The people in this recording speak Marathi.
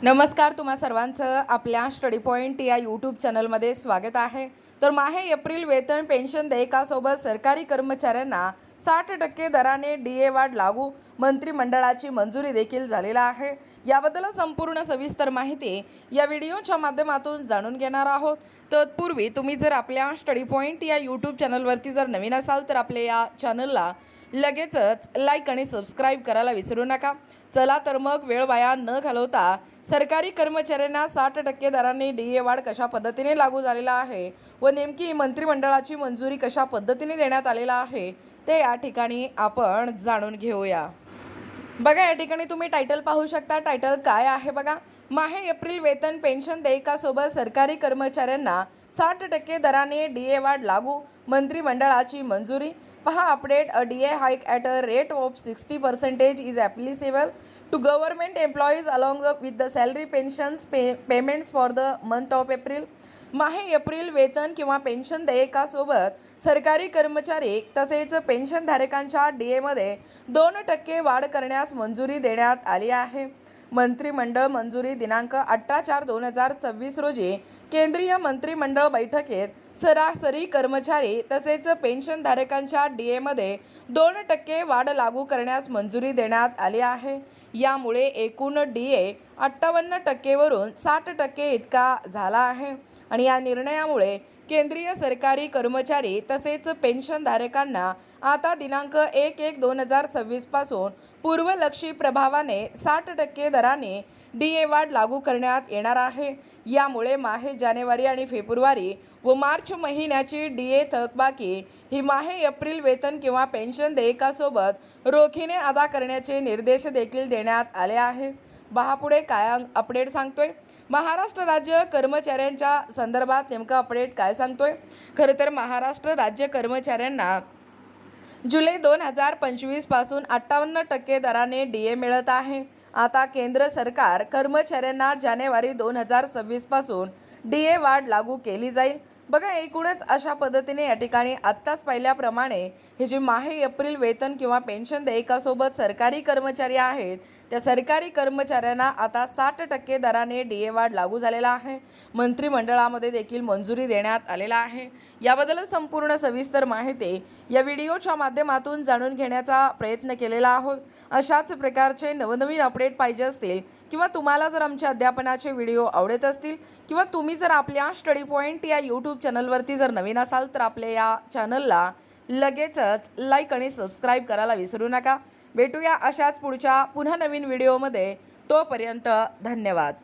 नमस्कार, तुम्हा सर्वांचं आपल्या स्टडी पॉईंट या यूट्यूब चॅनलमध्ये स्वागत आहे। तर माहे एप्रिल वेतन पेन्शन देयकासोबत सरकारी कर्मचाऱ्यांना 60% दराने डीए वाढ लागू, मंत्रिमंडळाची मंजुरी देखील झालेला आहे। याबद्दल संपूर्ण सविस्तर माहिती या व्हिडिओच्या माध्यमातून जाणून घेणार आहोत। तत्पूर्वी तुम्ही जर आपल्या स्टडी पॉईंट या यूट्यूब चॅनलवरती जर नवीन असाल तर आपल्या या चॅनलला लगेचच लाईक आणि सबस्क्राईब करायला विसरू नका। चला तर मग वेळ वाया न घालवता सरकारी कर्मचाऱ्यांना 60% दराने डीए वाढ कशा पद्धतीने लागू झालेला आहे व नेमकी मंत्रिमंडळाची मंजुरी कशा पद्धतीने देण्यात आलेला आहे ते या ठिकाणी आपण जाणून घेऊया। बघा, या ठिकाणी तुम्ही टायटल पाहू शकता। टायटल काय आहे बघा, माहे एप्रिल वेतन पेन्शन देयकासोबत सरकारी कर्मचाऱ्यांना 60% दराने डीए वाढ लागू, मंत्रिमंडळाची मंजुरी। पहा update, a DA hike at a rate of 60% is applicable to government employees along with the salary pensions payments for the month of April। माहे एप्रिल वेतन किंवा पेन्शन देयकासोबत सरकारी कर्मचारी तसेच पेन्शनधारकांच्या डीएमध्ये 2% वाढ करण्यास मंजुरी देण्यात आली आहे। मंत्रिमंडळ मंजुरी दिनांक 18/4/2026 रोजी केंद्रीय मंत्रिमंडळ बैठकीत सरासरी कर्मचारी तसेच पेन्शनधारकांच्या डीएमध्ये 2% वाढ लागू करण्यास मंजुरी देण्यात आली आहे। यामुळे एकूण डीए 58% वरून 60% इतका झाला आहे आणि या निर्णयामुळे केंद्रीय सरकारी कर्मचारी तसेच पेन्शनधारकांना आता दिनांक 1/1/2026 पासून पूर्वलक्षी प्रभावाने 60% दराने डीए वाढ लागू करण्यात येणार आहे। यामुळे माहे जानेवारी आणि फेब्रुवारी व मार्च महिन्याची डीए थकबाकी ही माहे एप्रिल वेतन किंवा पेन्शन देयकासोबत रोखीने अदा करण्याचे निर्देश देखील देण्यात आले आहेत। पहा पुढे काय अपडेट सांगतोय। महाराष्ट्र राज्य कर्मचाऱ्यांच्या संदर्भात नेमकं अपडेट काय सांगतोय। खरं तर महाराष्ट्र राज्य कर्मचाऱ्यांना जुलै 2025 पासून 58% दराने डीए मिळत आहे। आता केंद्र सरकार कर्मचाऱ्यांना जानेवारी 2026 पासून डीए वाढ लागू केली जाईल। बघा, एकूणच अशा पद्धतीने या ठिकाणी आत्ताच पाहिल्याप्रमाणे हे जे माहे एप्रिल वेतन किंवा पेन्शन देयकासोबत सरकारी कर्मचारी आहेत त्या सरकारी कर्मचाऱ्यांना आता 60% दराने डीए वाढ लागू झालेला आहे। मंत्रिमंडळामध्ये देखील मंजुरी देण्यात आलेला आहे। याबद्दल संपूर्ण सविस्तर माहिती या व्हिडिओच्या माध्यमातून जाणून घेण्याचा प्रयत्न केलेला आहोत। अशाच प्रकारचे नवनवीन अपडेट पाहिजे असतील किंवा तुम्हाला जर आमच्या अध्यापनाचे व्हिडिओ आवडत असतील किंवा तुम्ही जर आपल्या स्टडी पॉईंट या यूट्यूब चॅनलवरती जर नवीन असाल तर आपल्या या चॅनलला लगेचच लाईक आणि सबस्क्राईब करायला विसरू नका। भेटूया अशाच पुढच्या पुन्हा नवीन व्हिडिओमध्ये। तोपर्यंत धन्यवाद।